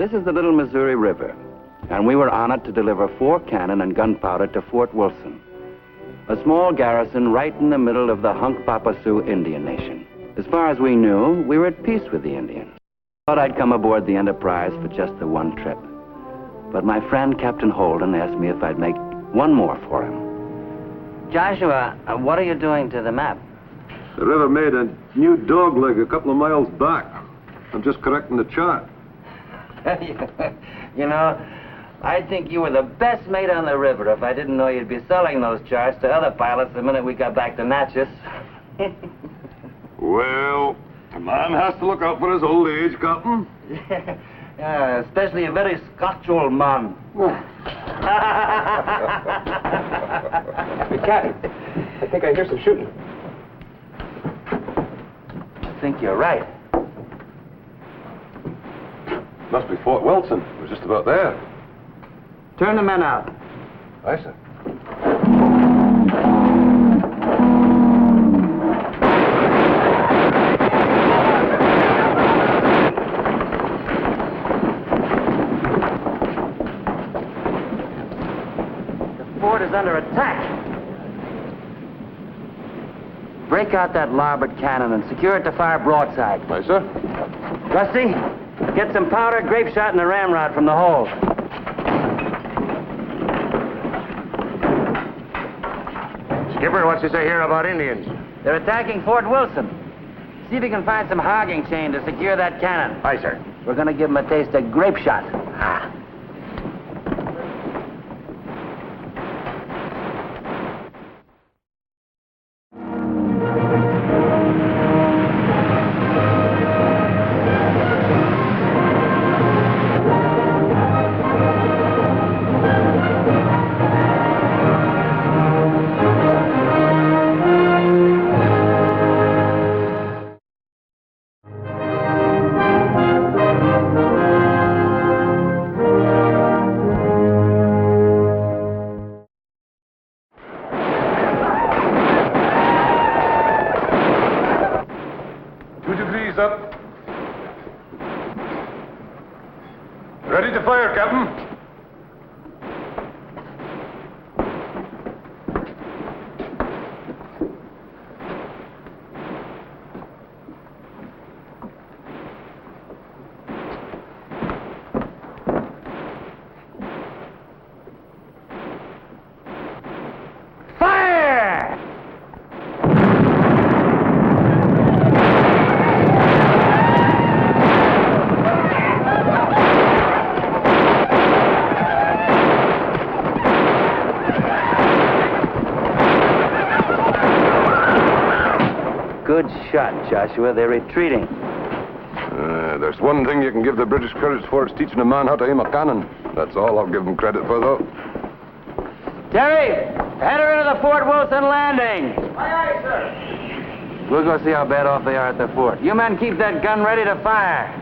This is the Little Missouri River, and we were on it to deliver 4 cannon and gunpowder to Fort Wilson, a small garrison right in the middle of the Hunkpapa Sioux Indian Nation. As far as we knew, we were at peace with the Indians. I thought I'd come aboard the Enterprise for just the one trip. But my friend Captain Holden asked me if I'd make one more for him. Joshua, what are you doing to the map? The river made a new dogleg a couple of miles back. I'm just correcting the chart. You know, I think you were the best mate on the river if I didn't know you'd be selling those charts to other pilots the minute we got back to Natchez. Well, a man has to look out for his old age, Captain. Yeah, especially a very Scotch old man. Hey, Captain, I think I hear some shooting. I think you're right. Must be Fort Wilson. We're just about there. Turn the men out. Aye, sir. The fort is under attack. Break out that larboard cannon and secure it to fire broadside. Aye, sir. Rusty, get some powder, grape shot, and a ramrod from the hold. Skipper, what's he say here about Indians? They're attacking Fort Wilson. See if you can find some hogging chain to secure that cannon. Aye, sir. We're going to give them a taste of grape shot. Ah. Up. Ready to fire, Captain. Good shot, Joshua. They're retreating. There's one thing you can give the British credit for. It's teaching a man how to aim a cannon. That's all I'll give them credit for, though. Terry, head her into the Fort Wilson landing. Aye, aye, sir. We'll go see how bad off they are at the fort. You men keep that gun ready to fire.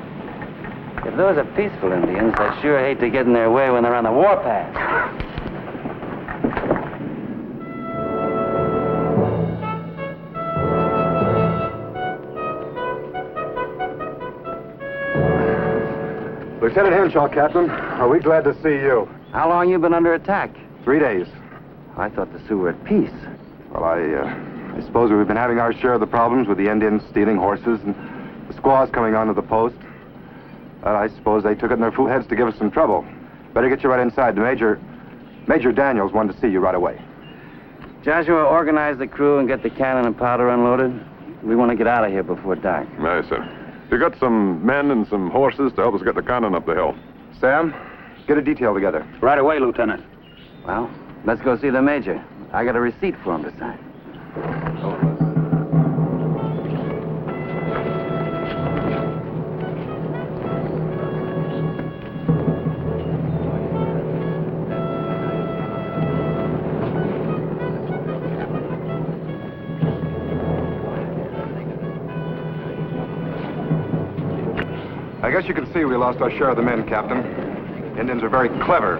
If those are peaceful Indians, I sure hate to get in their way when they're on the warpath. Lieutenant Henshaw, Captain. Are we glad to see you? How long you been under attack? 3 days. I thought the Sioux were at peace. Well, I suppose we've been having our share of the problems with the Indians stealing horses and the squaws coming onto the post. I suppose they took it in their fool heads to give us some trouble. Better get you right inside. The Major Daniels wanted to see you right away. Joshua, organize the crew and get the cannon and powder unloaded. We want to get out of here before dark. Aye, sir. You got some men and some horses to help us get the cannon up the hill. Sam, get a detail together. Right away, Lieutenant. Well, let's go see the Major. I got a receipt for him to sign. I guess you can see we lost our share of the men, Captain. Indians are very clever.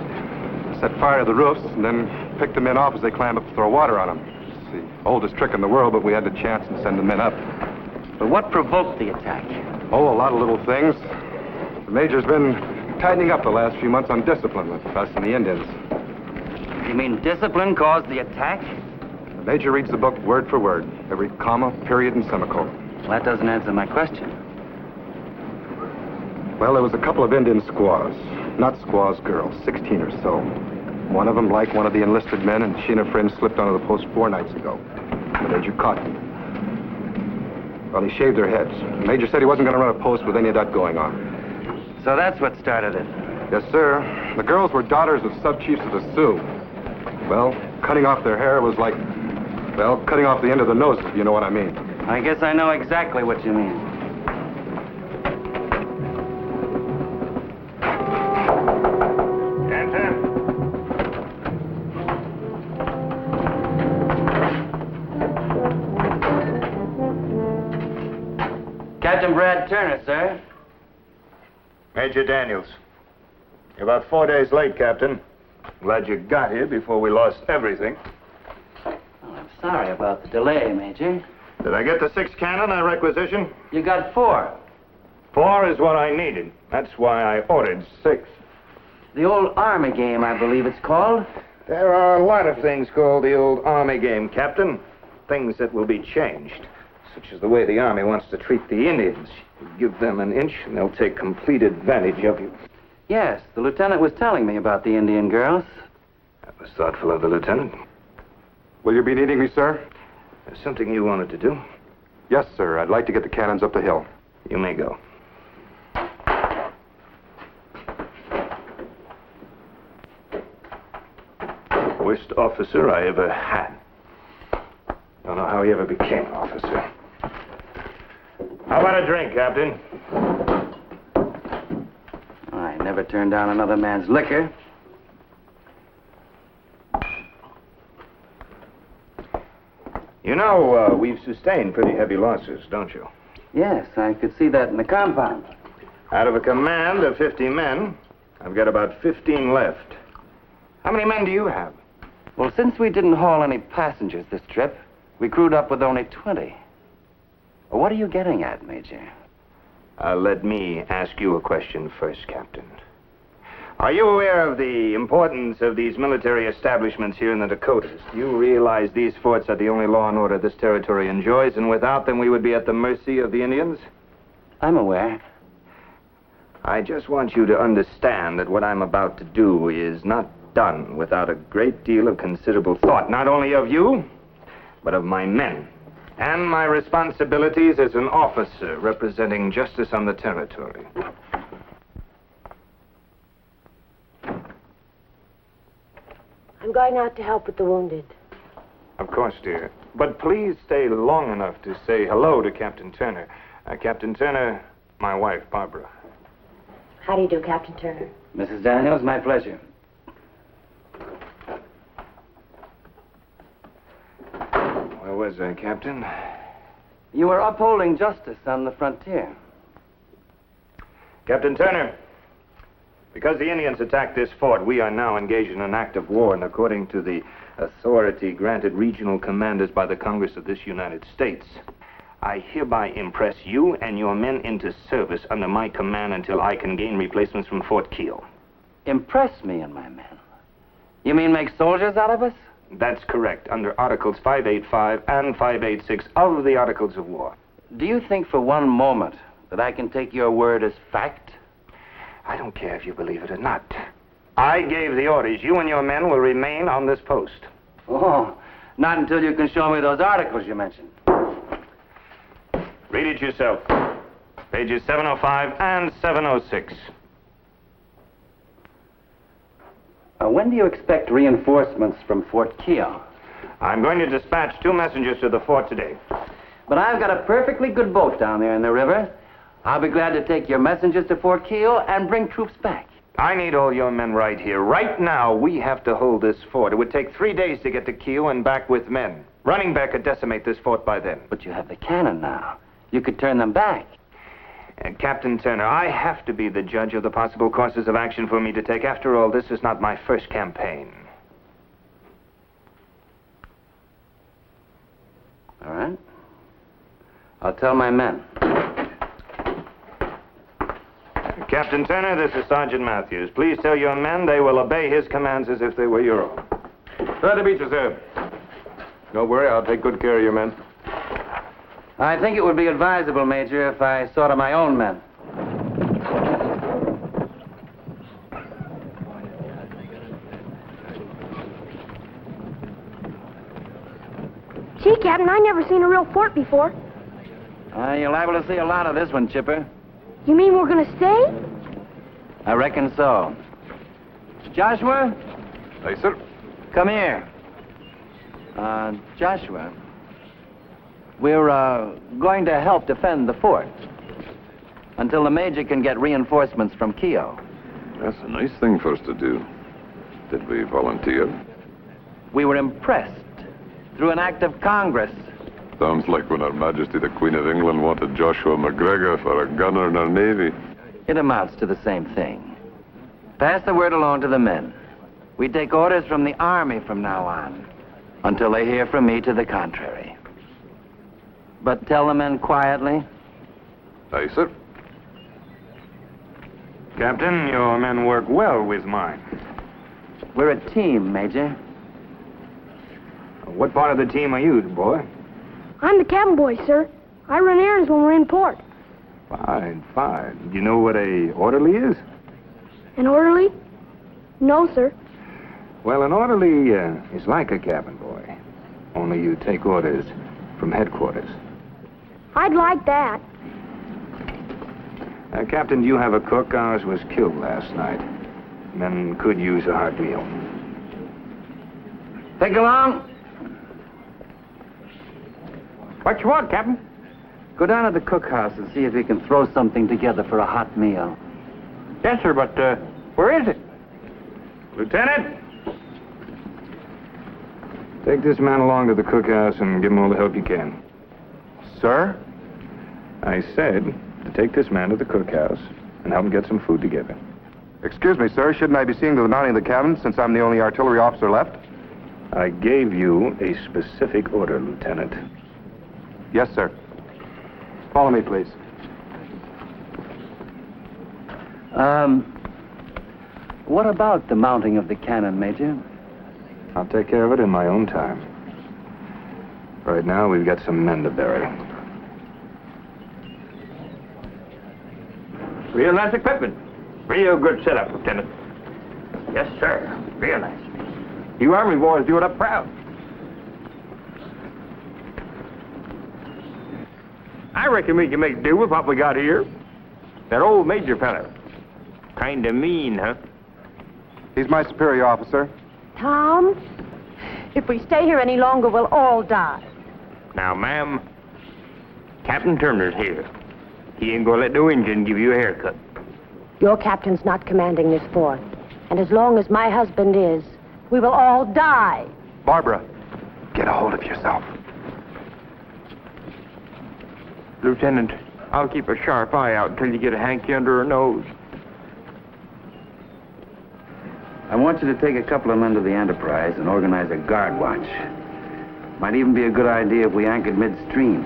Set fire to the roofs and then pick the men off as they climb up to throw water on them. It's the oldest trick in the world, but we had the chance to send the men up. But what provoked the attack? Oh, a lot of little things. The Major's been tightening up the last few months on discipline with us and the Indians. You mean discipline caused the attack? The Major reads the book word for word, every comma, period, and semicolon. Well, that doesn't answer my question. Well, there was a couple of Indian squaws. Not squaws girls, 16 or so. One of them liked one of the enlisted men, and she and her friend slipped onto the post 4 nights ago. The Major caught them. Well, he shaved their heads. The Major said he wasn't going to run a post with any of that going on. So that's what started it. Yes, sir. The girls were daughters of sub-chiefs of the Sioux. Well, cutting off their hair was like, well, cutting off the end of the nose, if you know what I mean. I guess I know exactly what you mean. Captain Brad Turner, sir. Major Daniels. You're about 4 days late, Captain. Glad you got here before we lost everything. Oh, I'm sorry about the delay, Major. Did I get the 6 cannon I requisitioned? You got 4. 4 is what I needed. That's why I ordered 6. The old Army game, I believe it's called. There are a lot of things called the old Army game, Captain. Things that will be changed, such as the way the Army wants to treat the Indians. You give them an inch, and they'll take complete advantage of you. Yes, the lieutenant was telling me about the Indian girls. That was thoughtful of the lieutenant. Will you be needing me, sir? There's something you wanted to do. Yes, sir. I'd like to get the cannons up the hill. You may go. Worst officer I ever had. Don't know how he ever became an officer. How about a drink, Captain? I never turned down another man's liquor. You know, we've sustained pretty heavy losses, don't you? Yes, I could see that in the compound. Out of a command of 50 men, I've got about 15 left. How many men do you have? Well, since we didn't haul any passengers this trip, we crewed up with only 20. Well, what are you getting at, Major? Let me ask you a question first, Captain. Are you aware of the importance of these military establishments here in the Dakotas? Do you realize these forts are the only law and order this territory enjoys, and without them we would be at the mercy of the Indians? I'm aware. I just want you to understand that what I'm about to do is not done without a great deal of considerable thought, not only of you, but of my men, and my responsibilities as an officer representing justice on the territory. I'm going out to help with the wounded. Of course, dear. But please stay long enough to say hello to Captain Turner. Captain Turner, my wife, Barbara. How do you do, Captain Turner? Mrs. Daniels, my pleasure. Where was I, Captain? You were upholding justice on the frontier. Captain Turner, because the Indians attacked this fort, we are now engaged in an act of war, and according to the authority granted regional commanders by the Congress of this United States, I hereby impress you and your men into service under my command until I can gain replacements from Fort Keel. Impress me and my men? You mean make soldiers out of us? That's correct, under Articles 585 and 586 of the Articles of War. Do you think for one moment that I can take your word as fact? I don't care if you believe it or not. I gave the orders. You and your men will remain on this post. Oh, not until you can show me those articles you mentioned. Read it yourself. Pages 705 and 706. When do you expect reinforcements from Fort Keel? I'm going to dispatch 2 messengers to the fort today. But I've got a perfectly good boat down there in the river. I'll be glad to take your messengers to Fort Keel and bring troops back. I need all your men right here. Right now, we have to hold this fort. It would take 3 days to get to Keel and back with men. Running back could decimate this fort by then. But you have the cannon now. You could turn them back. Captain Turner, I have to be the judge of the possible courses of action for me to take. After all, this is not my first campaign. All right. I'll tell my men. Captain Turner, this is Sergeant Matthews. Please tell your men they will obey his commands as if they were your own. Glad to meet you, sir. Don't worry, I'll take good care of your men. I think it would be advisable, Major, if I saw to my own men. Gee, Captain, I never seen a real fort before. You're liable to see a lot of this one, Chipper. You mean we're gonna stay? I reckon so. Joshua, Aye, sir. come here. Joshua, we're going to help defend the fort until the Major can get reinforcements from Keogh. That's a nice thing for us to do. Did we volunteer? We were impressed through an act of Congress. Sounds like when Her Majesty the Queen of England wanted Joshua McGregor for a gunner in her navy. It amounts to the same thing. Pass the word along to the men. We take orders from the Army from now on, until they hear from me to the contrary. But tell the men quietly. Aye, sir. Captain, your men work well with mine. We're a team, Major. What part of the team are you, boy? I'm the cabin boy, sir. I run errands when we're in port. Fine, fine. Do you know what a orderly is? An orderly? No, sir. Well, an orderly is like a cabin boy. Only you take orders from headquarters. I'd like that. Captain, do you have a cook? Ours was killed last night. Men could use a hot meal. Take along. What you want, Captain? Go down to the cookhouse and see if you can throw something together for a hot meal. Yes, sir, but where is it? Lieutenant! Take this man along to the cookhouse and give him all the help you can. Sir? I said to take this man to the cookhouse and help him get some food together. Excuse me, sir. Shouldn't I be seeing to the mounting of the cabin since I'm the only artillery officer left? I gave you a specific order, Lieutenant. Yes, sir. Follow me, please. What about the mounting of the cannon, Major? I'll take care of it in my own time. Right now, we've got some men to bury. Real nice equipment. Real good setup, Lieutenant. Yes, sir. Real nice. You Army boys do it up proud. I reckon we can make do with what we got here. That old Major fellow. Kinda mean, huh? He's my superior officer. Tom, if we stay here any longer, we'll all die. Now, ma'am, Captain Turner's here. He ain't gonna let no Indian give you a haircut. Your captain's not commanding this fort. And as long as my husband is, we will all die. Barbara, get a hold of yourself. Lieutenant, I'll keep a sharp eye out until you get a hanky under her nose. I want you to take a couple of men to the Enterprise and organize a guard watch. Might even be a good idea if we anchored midstream.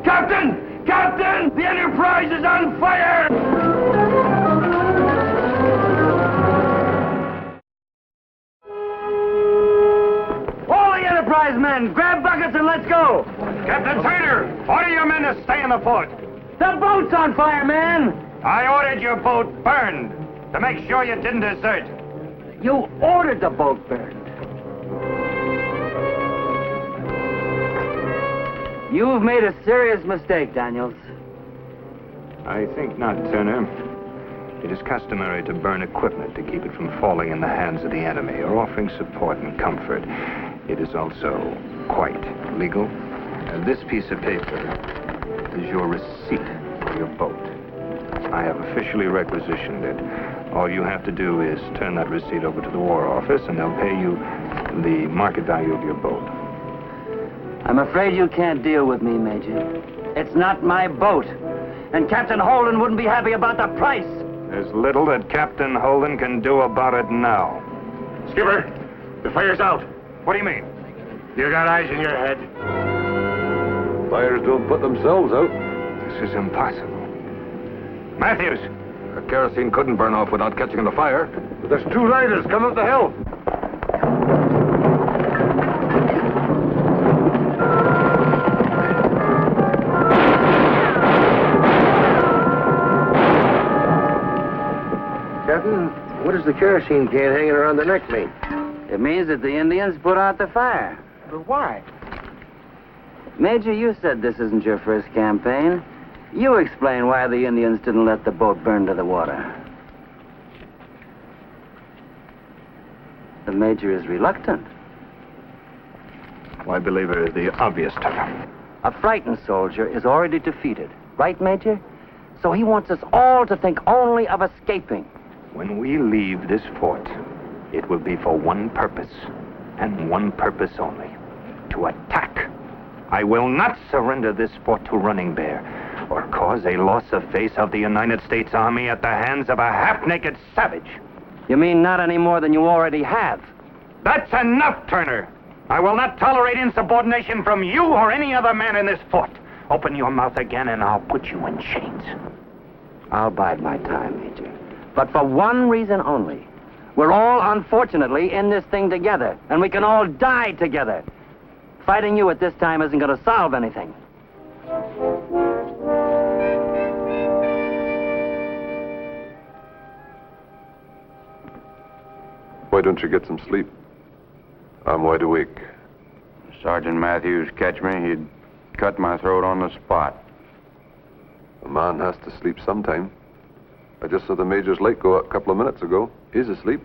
Captain! Captain! The Enterprise is on fire! All the Enterprise men, grab buckets and let's go! Captain Turner, order your men to stay in the fort. The boat's on fire, man! I ordered your boat burned to make sure you didn't desert. You ordered the boat burned. You've made a serious mistake, Daniels. I think not, Turner. It is customary to burn equipment to keep it from falling in the hands of the enemy or offering support and comfort. It is also quite legal. This piece of paper is your receipt for your boat. I have officially requisitioned it. All you have to do is turn that receipt over to the War Office, and they'll pay you the market value of your boat. I'm afraid you can't deal with me, Major. It's not my boat. And Captain Holden wouldn't be happy about the price. There's little that Captain Holden can do about it now. Skipper, the fire's out. What do you mean? You got eyes in your head. Fires don't put themselves out. This is impossible. Matthews! The kerosene couldn't burn off without catching on the fire. There's 2 riders coming up the hill. Captain, what does the kerosene can hanging around the neck mean? It means that the Indians put out the fire. But why? Major, you said this isn't your first campaign. You explain why the Indians didn't let the boat burn to the water. The Major is reluctant. I believe it is the obvious term. A frightened soldier is already defeated. Right, Major? So he wants us all to think only of escaping. When we leave this fort, it will be for one purpose, and one purpose only: to attack. I will not surrender this fort to Running Bear, or cause a loss of face of the United States Army at the hands of a half-naked savage. You mean not any more than you already have? That's enough, Turner. I will not tolerate insubordination from you or any other man in this fort. Open your mouth again and I'll put you in chains. I'll bide my time, Major. But for one reason only. We're all, unfortunately, in this thing together, and we can all die together. Fighting you at this time isn't going to solve anything. Why don't you get some sleep? I'm wide awake. Sergeant Matthews catch me, he'd cut my throat on the spot. A man has to sleep sometime. I just saw the Major's light go out a couple of minutes ago. He's asleep.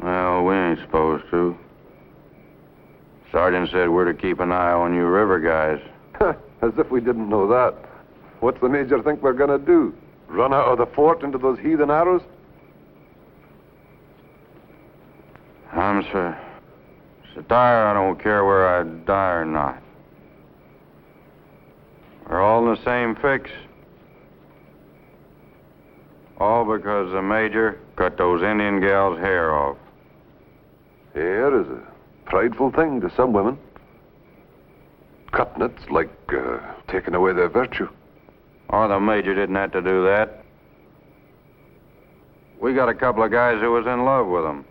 Well, we ain't supposed to. Sergeant said we're to keep an eye on you river guys. As if we didn't know that. What's the Major think we're gonna do? Run out of the fort into those heathen arrows? I'm so tired I don't care where I die or not. We're all in the same fix. All because the Major cut those Indian gals' hair off. Hair is a prideful thing to some women. Cutting it's like taking away their virtue. Oh, the Major didn't have to do that. We got a couple of guys who was in love with them.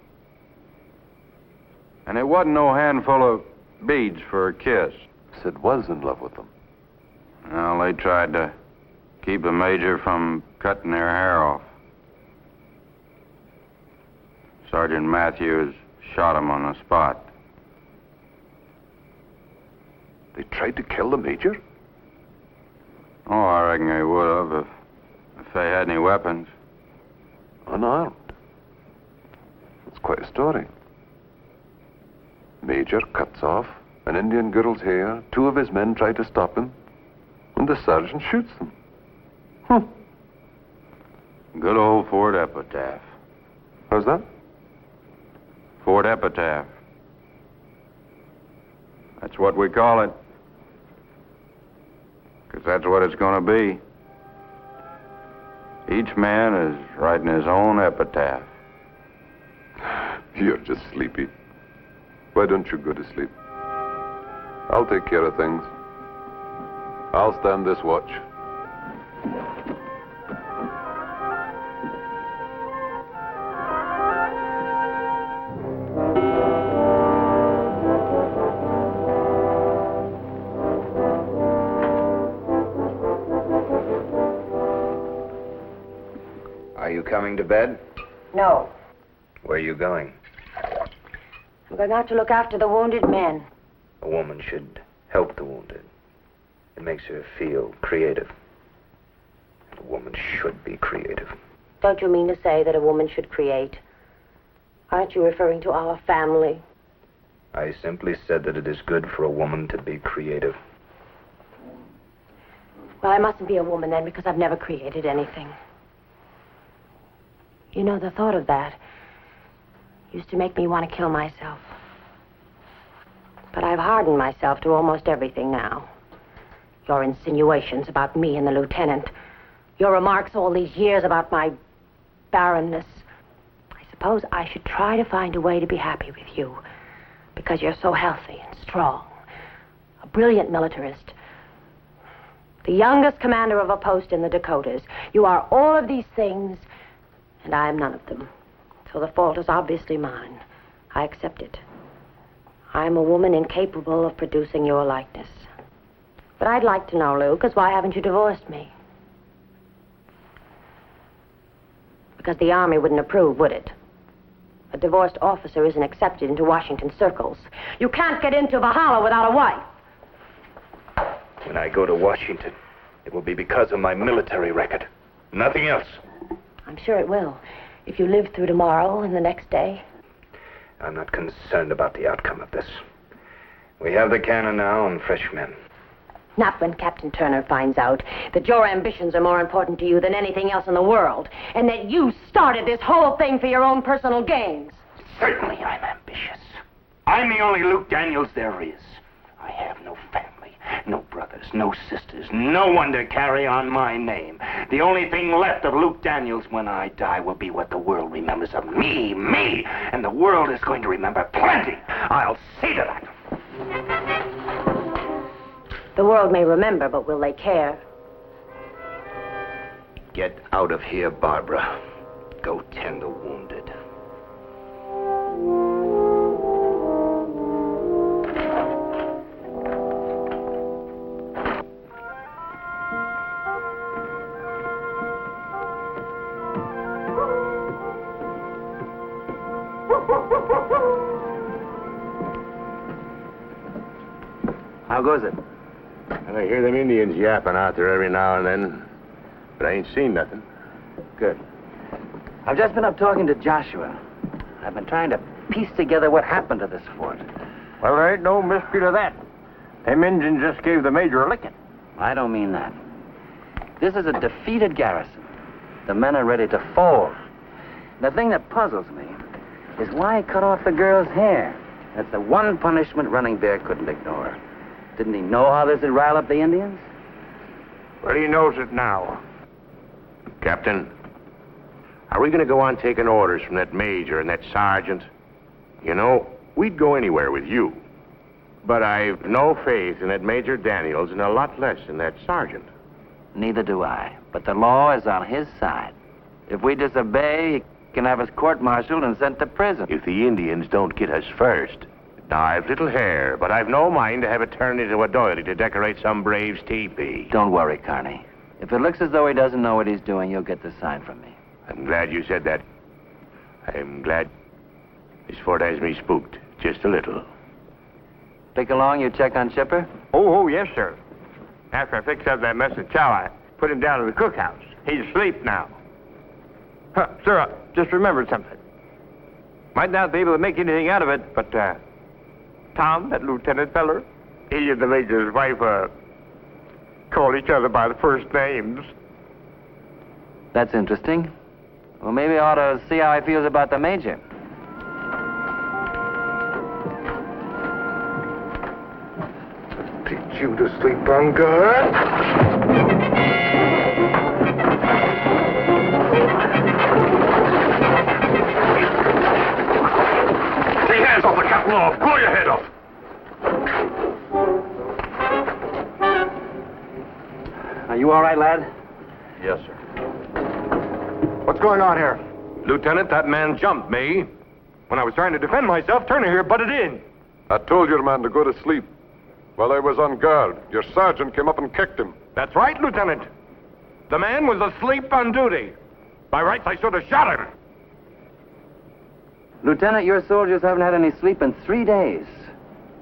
And it wasn't no handful of beads for a kiss. Sid was in love with them. Well, they tried to keep the Major from cutting their hair off. Sergeant Matthews shot him on the spot. They tried to kill the Major? Oh, I reckon they would have if they had any weapons. Unarmed? That's quite a story. Major cuts off an Indian girl's hair. 2 of his men try to stop him, and the sergeant shoots them. Good old Fort Epitaph. How's that? Fort Epitaph. That's what we call it. 'Cause that's what it's going to be. Each man is writing his own epitaph. You're just sleepy. Why don't you go to sleep? I'll take care of things. I'll stand this watch. Are you coming to bed? No. Where are you going? I'm going out to look after the wounded men. A woman should help the wounded. It makes her feel creative. A woman should be creative. Don't you mean to say that a woman should create? Aren't you referring to our family? I simply said that it is good for a woman to be creative. Well, I mustn't be a woman then because I've never created anything. You know, the thought of that used to make me want to kill myself. But I've hardened myself to almost everything now. Your insinuations about me and the lieutenant. Your remarks all these years about my barrenness. I suppose I should try to find a way to be happy with you. Because you're so healthy and strong. A brilliant militarist. The youngest commander of a post in the Dakotas. You are all of these things, and I am none of them. So the fault is obviously mine. I accept it. I am a woman incapable of producing your likeness. But I'd like to know, Lucas, why haven't you divorced me? Because the Army wouldn't approve, would it? A divorced officer isn't accepted into Washington circles. You can't get into Valhalla without a wife. When I go to Washington, it will be because of my military record. Nothing else. I'm sure it will. If you live through tomorrow and the next day. I'm not concerned about the outcome of this. We have the cannon now and fresh men. Not when Captain Turner finds out that your ambitions are more important to you than anything else in the world, and that you started this whole thing for your own personal gains. Certainly I'm ambitious. I'm the only Luke Daniels there is. I have no family, no brothers, no sisters, no one to carry on my name. The only thing left of Luke Daniels when I die will be what the world remembers of me, and the world is going to remember plenty. I'll see to that. The world may remember, but will they care? Get out of here, Barbara. Go tend the wounded. How goes it? And I hear them Indians yapping out there every now and then, but I ain't seen nothing. Good. I've just been up talking to Joshua. I've been trying to piece together what happened to this fort. Well, there ain't no mystery to that. Them Indians just gave the major a licking. I don't mean that. This is a defeated garrison. The men are ready to fold. The thing that puzzles me is why he cut off the girl's hair. That's the one punishment Running Bear couldn't ignore. Didn't he know how this would rile up the Indians? Well, he knows it now. Captain, are we going to go on taking orders from that major and that sergeant? You know, we'd go anywhere with you. But I've no faith in that Major Daniels and a lot less in that sergeant. Neither do I. But the law is on his side. If we disobey, he can have us court-martialed and sent to prison. If the Indians don't get us first. Now, I've little hair, but I've no mind to have it turned into a doily to decorate some brave's teepee. Don't worry, Carney. If it looks as though he doesn't know what he's doing, you'll get the sign from me. I'm glad you said that. I'm glad this fort has me spooked, just a little. Pick along, you check on Chipper? Oh, yes, sir. After I fixed up that mess of chow, I put him down in the cookhouse. He's asleep now. Sir, I just remembered something. Might not be able to make anything out of it, but, Tom, that lieutenant feller, he and the major's wife, call each other by the first names. That's interesting. Well, maybe I ought to see how he feels about the major. Teach you to sleep on guard. Take your hands off the captain, or blow your head off. Are you all right, lad? Yes, sir. What's going on here? Lieutenant, that man jumped me. When I was trying to defend myself, Turner here butted in. I told your man to go to sleep. While I was on guard, your sergeant came up and kicked him. That's right, Lieutenant. The man was asleep on duty. By rights, I should have shot him. Lieutenant, your soldiers haven't had any sleep in 3 days.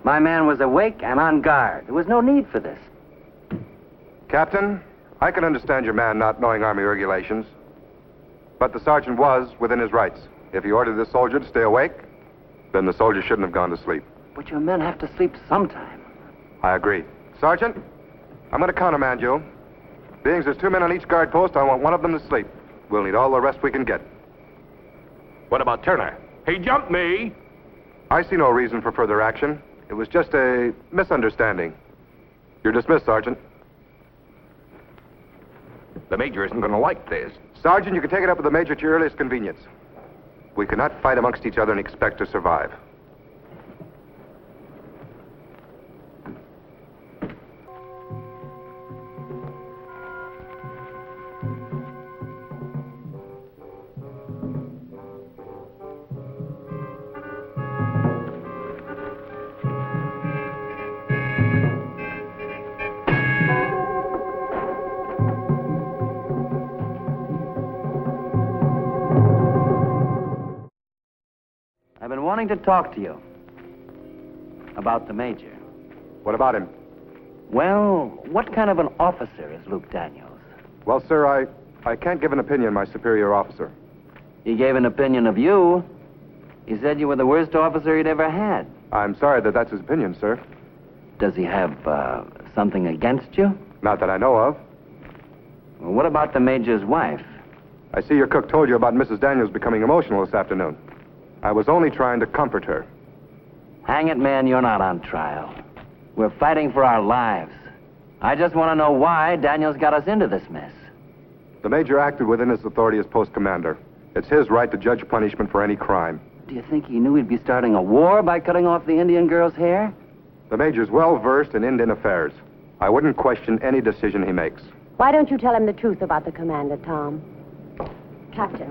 My man was awake and on guard. There was no need for this. Captain, I can understand your man not knowing Army regulations. But the sergeant was within his rights. If he ordered the soldier to stay awake, then the soldier shouldn't have gone to sleep. But your men have to sleep sometime. I agree. Sergeant, I'm going to countermand you. Being there's 2 men on each guard post, I want one of them to sleep. We'll need all the rest we can get. What about Turner? He jumped me. I see no reason for further action. It was just a misunderstanding. You're dismissed, Sergeant. The major isn't going to like this. Sergeant, you can take it up with the major at your earliest convenience. We cannot fight amongst each other and expect to survive. wanting to talk to you. About the Major. What about him? Well, what kind of an officer is Luke Daniels? Well, sir, I can't give an opinion, my superior officer. He gave an opinion of you. He said you were the worst officer he'd ever had. I'm sorry that that's his opinion, sir. Does he have something against you? Not that I know of. Well, what about the Major's wife? I see your cook told you about Mrs. Daniels becoming emotional this afternoon. I was only trying to comfort her. Hang it, man, you're not on trial. We're fighting for our lives. I just want to know why Daniels got us into this mess. The Major acted within his authority as post commander. It's his right to judge punishment for any crime. Do you think he knew he'd be starting a war by cutting off the Indian girl's hair? The Major's well versed in Indian affairs. I wouldn't question any decision he makes. Why don't you tell him the truth about the commander, Tom? Captain,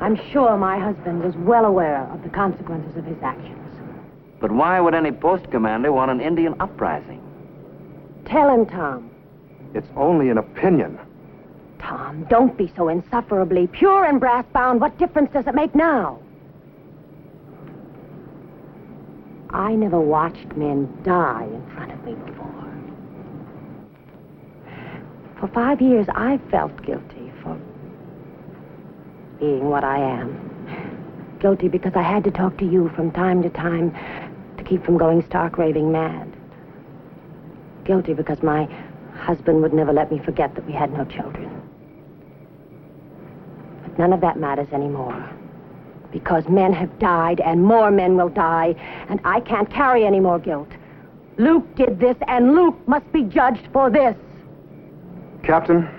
I'm sure my husband was well aware of the consequences of his actions. But why would any post commander want an Indian uprising? Tell him, Tom. It's only an opinion. Tom, don't be so insufferably pure and brass-bound. What difference does it make now? I never watched men die in front of me before. For 5 years, I felt guilty for being what I am. Guilty because I had to talk to you from time to time to keep from going stark raving mad. Guilty because my husband would never let me forget that we had no children. But none of that matters anymore. Because men have died and more men will die, and I can't carry any more guilt. Luke did this, and Luke must be judged for this. Captain,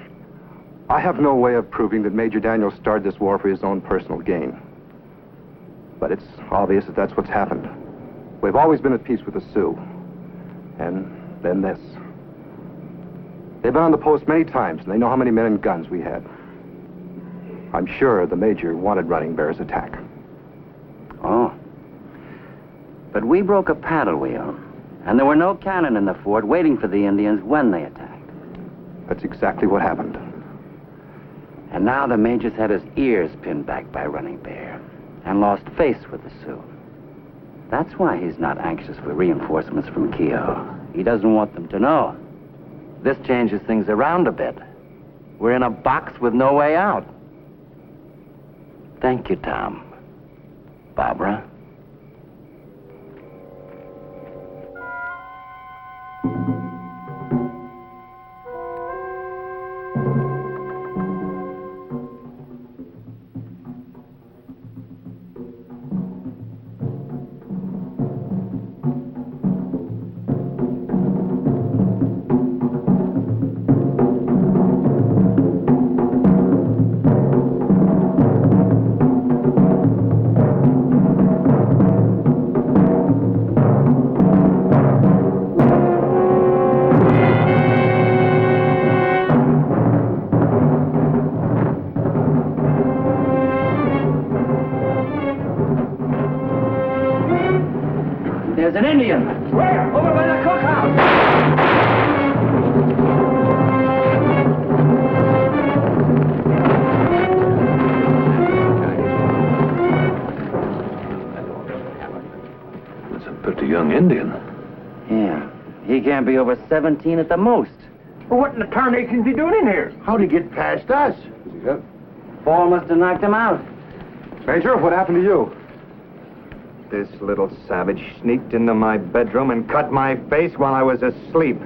I have no way of proving that Major Daniels started this war for his own personal gain. But it's obvious that that's what's happened. We've always been at peace with the Sioux. And then this. They've been on the post many times, and they know how many men and guns we had. I'm sure the Major wanted Running Bear's attack. Oh. But we broke a paddle wheel, and there were no cannon in the fort waiting for the Indians when they attacked. That's exactly what happened. And now the Major's had his ears pinned back by Running Bear and lost face with the Sioux. That's why he's not anxious for reinforcements from Keogh. He doesn't want them to know. This changes things around a bit. We're in a box with no way out. Thank you, Tom. Barbara? There's an Indian. Where? Over by the cookhouse. That's a pretty young Indian. Yeah. He can't be over 17 at the most. Well, what in the tarnation's he doing in here? How'd he get past us? Fall must have knocked him out. Major, what happened to you? This little savage sneaked into my bedroom and cut my face while I was asleep.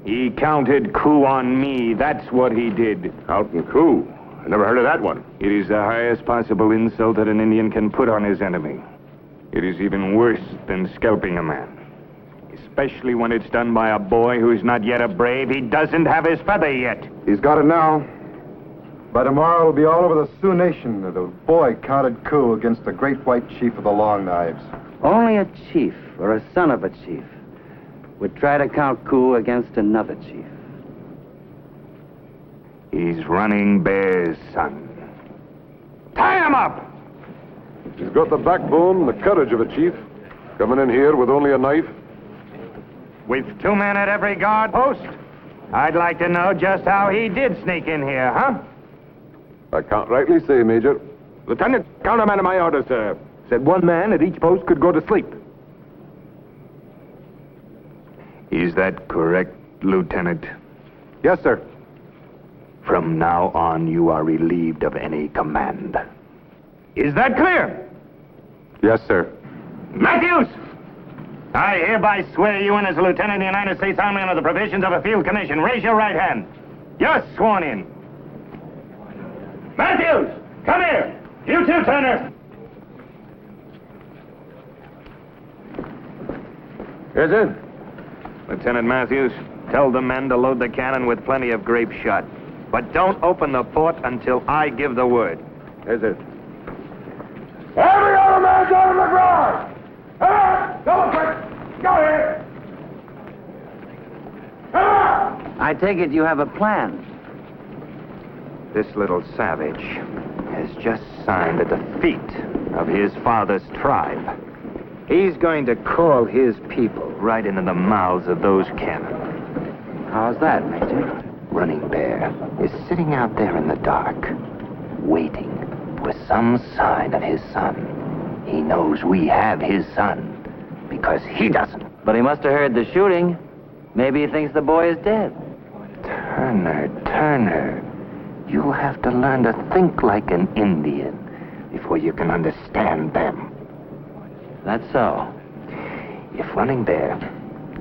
He counted coup on me. That's what he did. Out and coup. I never heard of that one. It is the highest possible insult that an Indian can put on his enemy. It is even worse than scalping a man. Especially when it's done by a boy who's not yet a brave. He doesn't have his feather yet. He's got it now. By tomorrow, it'll be all over the Sioux Nation that a boy counted coup against the great white chief of the Long Knives. Only a chief or a son of a chief would try to count coup against another chief. He's Running Bear's son. Tie him up! He's got the backbone and the courage of a chief. Coming in here with only a knife. With 2 men at every guard post? I'd like to know just how he did sneak in here, huh? I can't rightly say, Major. Lieutenant, countermand my orders, sir. Said one man at each post could go to sleep. Is that correct, Lieutenant? Yes, sir. From now on, you are relieved of any command. Is that clear? Yes, sir. Matthews! I hereby swear you in as a lieutenant of the United States Army under the provisions of a field commission. Raise your right hand. You're sworn in. Matthews! Come here! You too, Turner! Yes, sir. Lieutenant Matthews, tell the men to load the cannon with plenty of grape shot. But don't open the fort until I give the word. Yes, sir. Every other man's out of the garage! Come on! Go quick! Go here! Come on! I take it you have a plan. This little savage has just signed the defeat of his father's tribe. He's going to call his people right into the mouths of those cannon. How's that, Major? Running Bear is sitting out there in the dark, waiting for some sign of his son. He knows we have his son, because he doesn't. But he must have heard the shooting. Maybe he thinks the boy is dead. Turner, you'll have to learn to think like an Indian before you can understand them. That's so. If Running Bear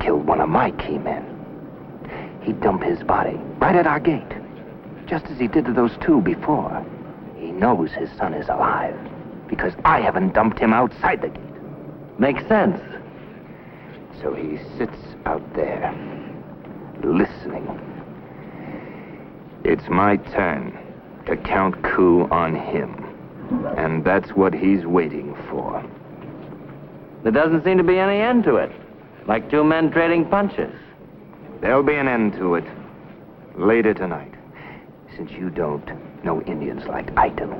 killed one of my key men, he'd dump his body right at our gate, just as he did to those two before. He knows his son is alive, because I haven't dumped him outside the gate. Makes sense. So he sits out there, listening. It's my turn to count coup on him, and that's what he's waiting for. There doesn't seem to be any end to it. Like two men trading punches. There'll be an end to it later tonight. Since you don't know Indians like I do,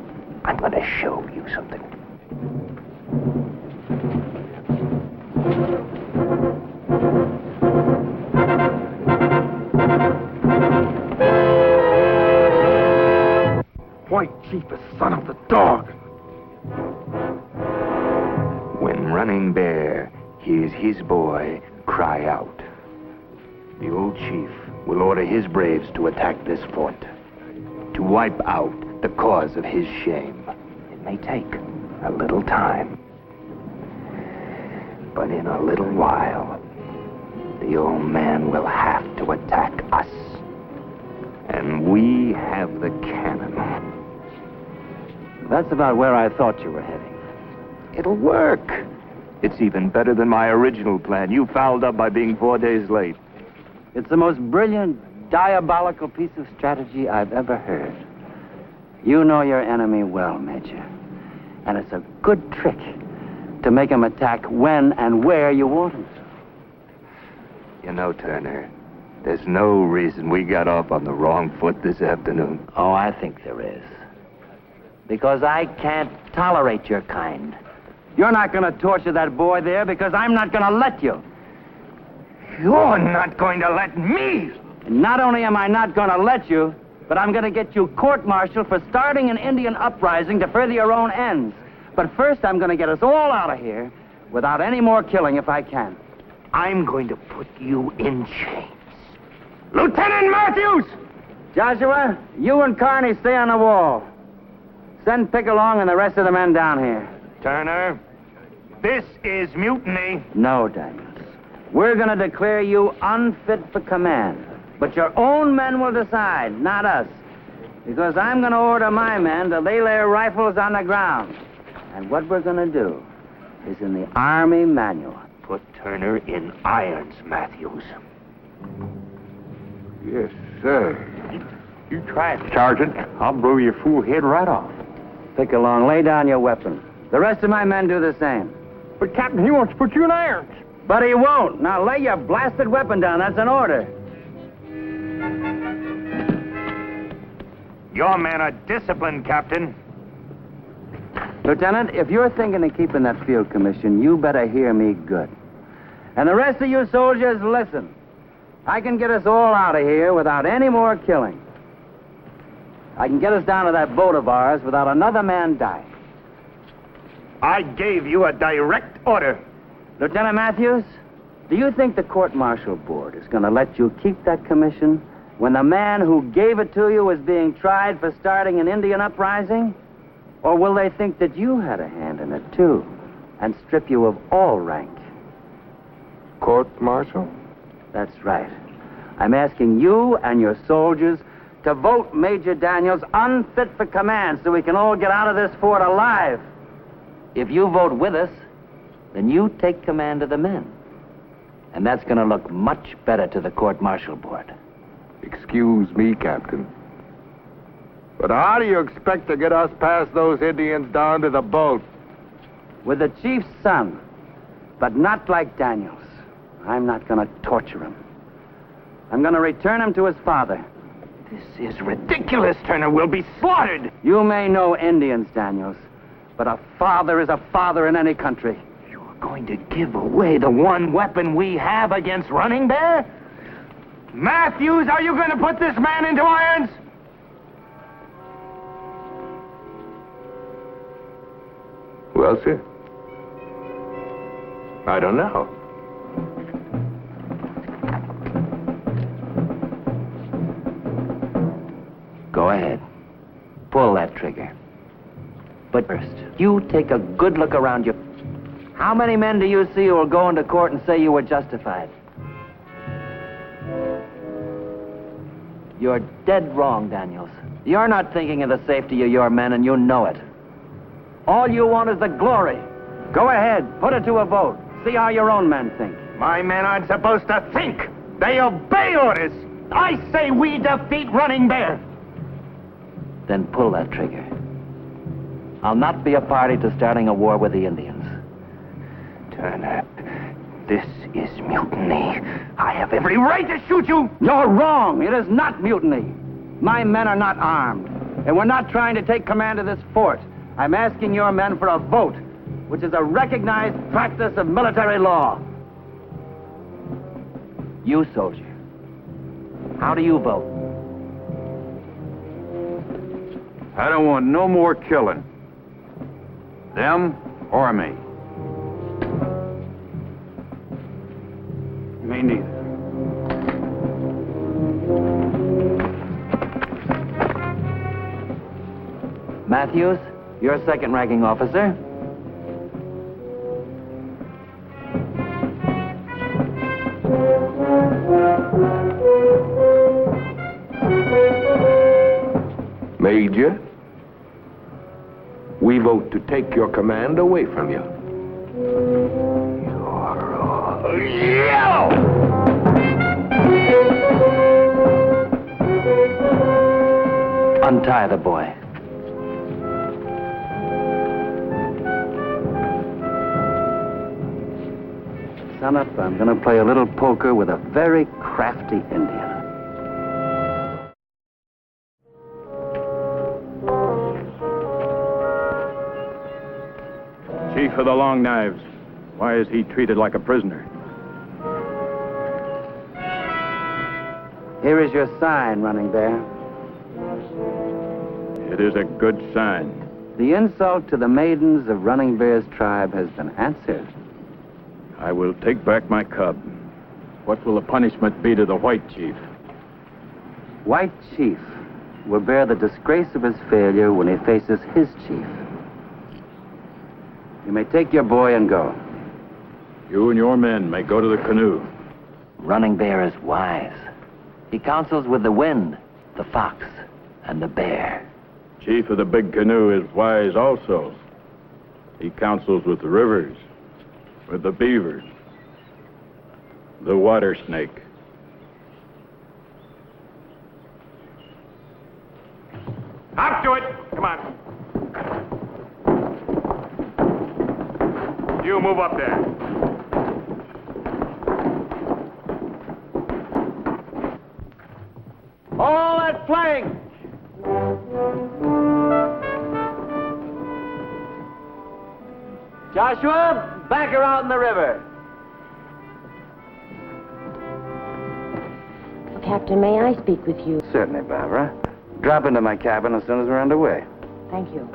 I'm going to show you something. White Chief is son of the dog. When Running Bear hears his boy cry out, the old chief will order his braves to attack this fort, to wipe out the cause of his shame. It may take a little time, but in a little while, the old man will have to attack us. And we have the cannon. That's about where I thought you were heading. It'll work. It's even better than my original plan. You fouled up by being 4 days late. It's the most brilliant, diabolical piece of strategy I've ever heard. You know your enemy well, Major. And it's a good trick to make him attack when and where you want him to. You know, Turner, there's no reason we got off on the wrong foot this afternoon. Oh, I think there is. Because I can't tolerate your kind. You're not going to torture that boy there because I'm not going to let you. You're not going to let me! And not only am I not going to let you, but I'm going to get you court-martialed for starting an Indian uprising to further your own ends. But first, I'm going to get us all out of here without any more killing if I can. I'm going to put you in chains. Lieutenant Matthews! Joshua, you and Carney stay on the wall. Send Pick along and the rest of the men down here. Turner, this is mutiny. No, Daniels. We're going to declare you unfit for command. But your own men will decide, not us. Because I'm going to order my men to lay their rifles on the ground. And what we're going to do is in the Army manual. Put Turner in irons, Matthews. Yes, sir. You try it, Sergeant. I'll blow your fool head right off. Pick along, lay down your weapon. The rest of my men do the same. But, Captain, he wants to put you in irons. But he won't. Now lay your blasted weapon down. That's an order. Your men are disciplined, Captain. Lieutenant, if you're thinking of keeping that field commission, you better hear me good. And the rest of you soldiers, listen. I can get us all out of here without any more killing. I can get us down to that boat of ours without another man dying. I gave you a direct order. Lieutenant Matthews, do you think the court-martial board is going to let you keep that commission when the man who gave it to you is being tried for starting an Indian uprising? Or will they think that you had a hand in it, too, and strip you of all rank? Court-martial? That's right. I'm asking you and your soldiers to vote Major Daniels unfit for command so we can all get out of this fort alive. If you vote with us, then you take command of the men. And that's going to look much better to the court-martial board. Excuse me, Captain. But how do you expect to get us past those Indians down to the boat? With the chief's son, but not like Daniels. I'm not going to torture him. I'm going to return him to his father. This is ridiculous, Turner. We'll be slaughtered. You may know Indians, Daniels, but a father is a father in any country. You're going to give away the one weapon we have against Running Bear? Matthews, are you going to put this man into irons? Well, sir, I don't know. Go ahead. Pull that trigger. But first, you take a good look around you. How many men do you see who will go into court and say you were justified? You're dead wrong, Daniels. You're not thinking of the safety of your men, and you know it. All you want is the glory. Go ahead, put it to a vote. See how your own men think. My men aren't supposed to think. They obey orders. I say we defeat Running Bear. Then pull that trigger. I'll not be a party to starting a war with the Indians. Turner, this is mutiny. I have every right to shoot you. You're wrong. It is not mutiny. My men are not armed, and we're not trying to take command of this fort. I'm asking your men for a vote, which is a recognized practice of military law. You, soldier, how do you vote? I don't want no more killing. Them or me. Me neither. Matthews, you're second-ranking officer. Major, we vote to take your command away from you. Untie the boy. Son up, I'm going to play a little poker with a very crafty Indian. Chief of the Long Knives, why is he treated like a prisoner? Here is your sign, Running Bear. It is a good sign. The insult to the maidens of Running Bear's tribe has been answered. I will take back my cub. What will the punishment be to the White Chief? White Chief will bear the disgrace of his failure when he faces his chief. You may take your boy and go. You and your men may go to the canoe. Running Bear is wise. He counsels with the wind, the fox, and the bear. Chief of the big canoe is wise also. He counsels with the rivers, with the beavers, the water snake. Up to it. Come on. You move up there. All that flank! Joshua, back around the river. Captain, may I speak with you? Certainly, Barbara. Drop into my cabin as soon as we're underway. Thank you.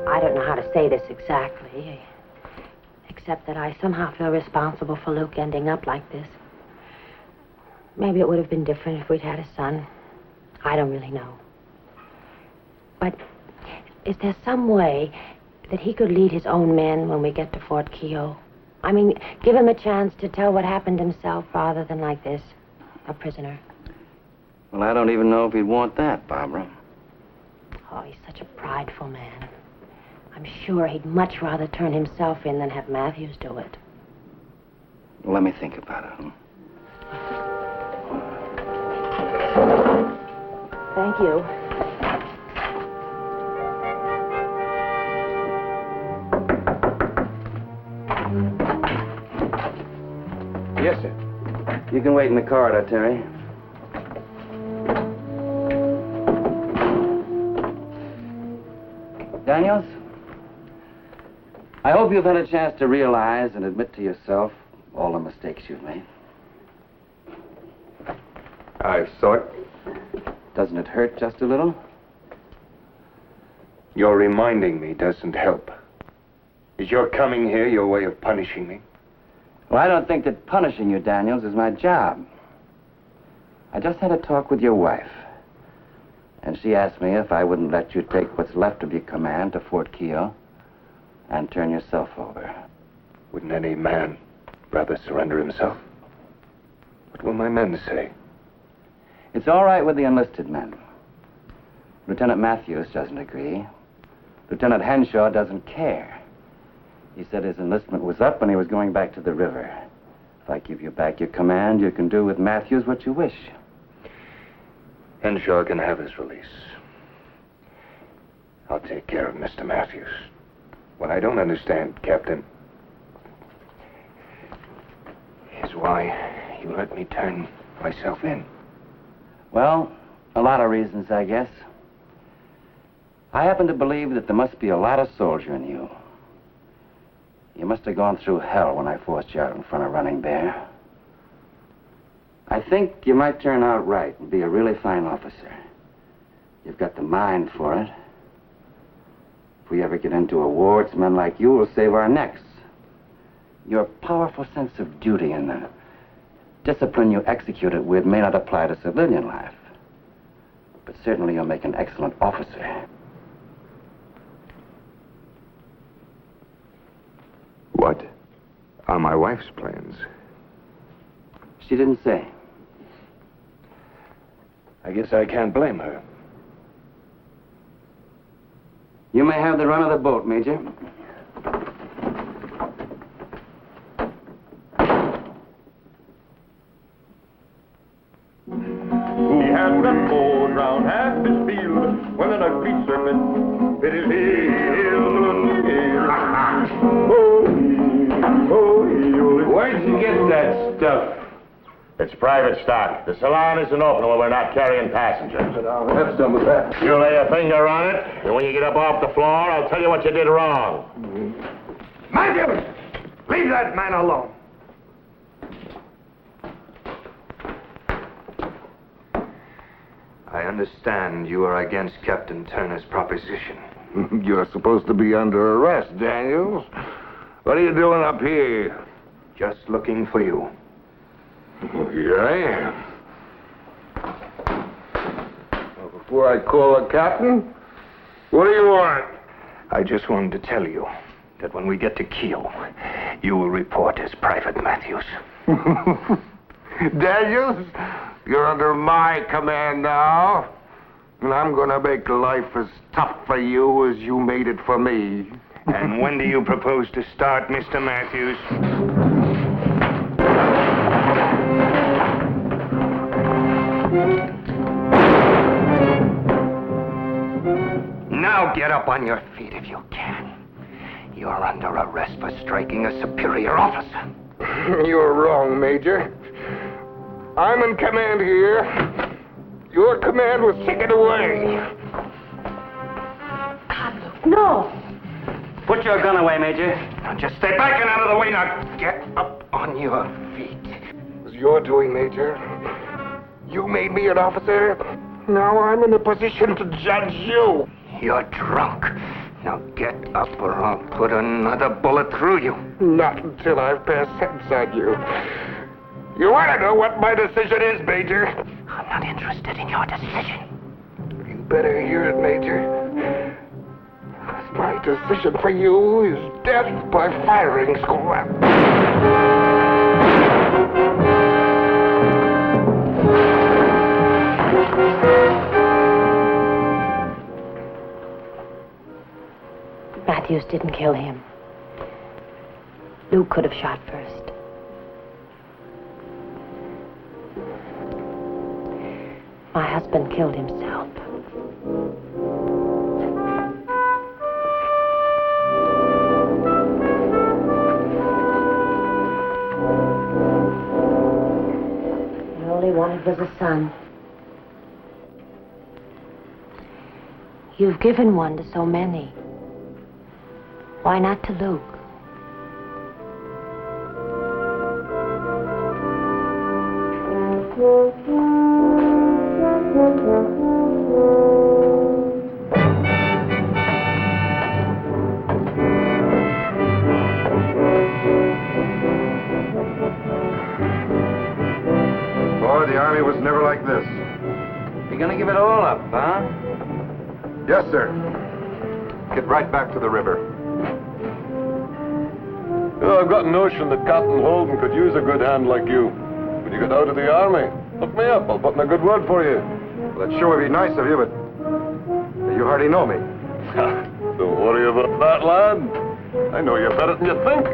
I don't know how to say this exactly, except that I somehow feel responsible for Luke ending up like this. Maybe it would have been different if we'd had a son. I don't really know. But is there some way that he could lead his own men when we get to Fort Keogh? I mean, give him a chance to tell what happened himself rather than like this, a prisoner. Well, I don't even know if he'd want that, Barbara. Oh, he's such a prideful man. I'm sure he'd much rather turn himself in than have Matthews do it. Well, let me think about it. Thank you. Yes, sir. You can wait in the corridor, Terry. Daniels, I hope you've had a chance to realize and admit to yourself all the mistakes you've made. I thought. Doesn't it hurt just a little? Your reminding me doesn't help. Is your coming here your way of punishing me? Well, I don't think that punishing you, Daniels, is my job. I just had a talk with your wife. And she asked me if I wouldn't let you take what's left of your command to Fort Keogh and turn yourself over. Wouldn't any man rather surrender himself? What will my men say? It's all right with the enlisted men. Lieutenant Matthews doesn't agree. Lieutenant Henshaw doesn't care. He said his enlistment was up and he was going back to the river. If I give you back your command, you can do with Matthews what you wish. Henshaw can have his release. I'll take care of Mr. Matthews. What I don't understand, Captain, is why you let me turn myself in. Well, a lot of reasons, I guess. I happen to believe that there must be a lot of soldier in you. You must have gone through hell when I forced you out in front of Running Bear. I think you might turn out right and be a really fine officer. You've got the mind for it. If we ever get into a war, it's men like you who'll save our necks. Your powerful sense of duty and the discipline you execute it with may not apply to civilian life. But certainly you'll make an excellent officer. What are my wife's plans? She didn't say. I guess I can't blame her. You may have the run of the boat, Major. He had been bold round half his field when an ugly serpent bit his heel. Where'd you get that stuff? It's private stock. The salon isn't open when we're not carrying passengers. I'll have some of that. You lay a finger on it, and when you get up off the floor, I'll tell you what you did wrong. Matthews! Leave that man alone. I understand you are against Captain Turner's proposition. You're supposed to be under arrest, Daniels. What are you doing up here? Just looking for you. Here I am. Well, before I call the captain, what do you want? I just wanted to tell you that when we get to Keogh, you will report as Private Matthews. Daniels, you're under my command now. And I'm going to make life as tough for you as you made it for me. And when do you propose to start, Mr. Matthews? Now get up on your feet if you can. You're under arrest for striking a superior officer. You're wrong, Major. I'm in command here. Your command was taken away. No! Put your gun away, Major. Now just stay back and out of the way. Now get up on your feet. It was your doing, Major. You made me an officer. Now I'm in a position to judge you. You're drunk. Now get up or I'll put another bullet through you. Not until I've passed sentence on you. You want to know what my decision is, Major? I'm not interested in your decision. You better hear it, Major. My decision for you is death by firing squad. Matthews didn't kill him. Luke could have shot first. My husband killed himself. All he wanted was a son. You've given one to so many. Why not to Luke? Boy, the Army was never like this. You're gonna give it all up, huh? Yes, sir. Get right back to the river. I've got a notion that Captain Holden could use a good hand like you. When you get out of the Army, look me up. I'll put in a good word for you. Well, that sure would be nice of you, but you hardly know me. Don't worry about that, lad. I know you better than you think.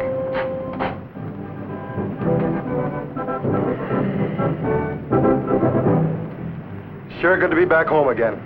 Sure good to be back home again.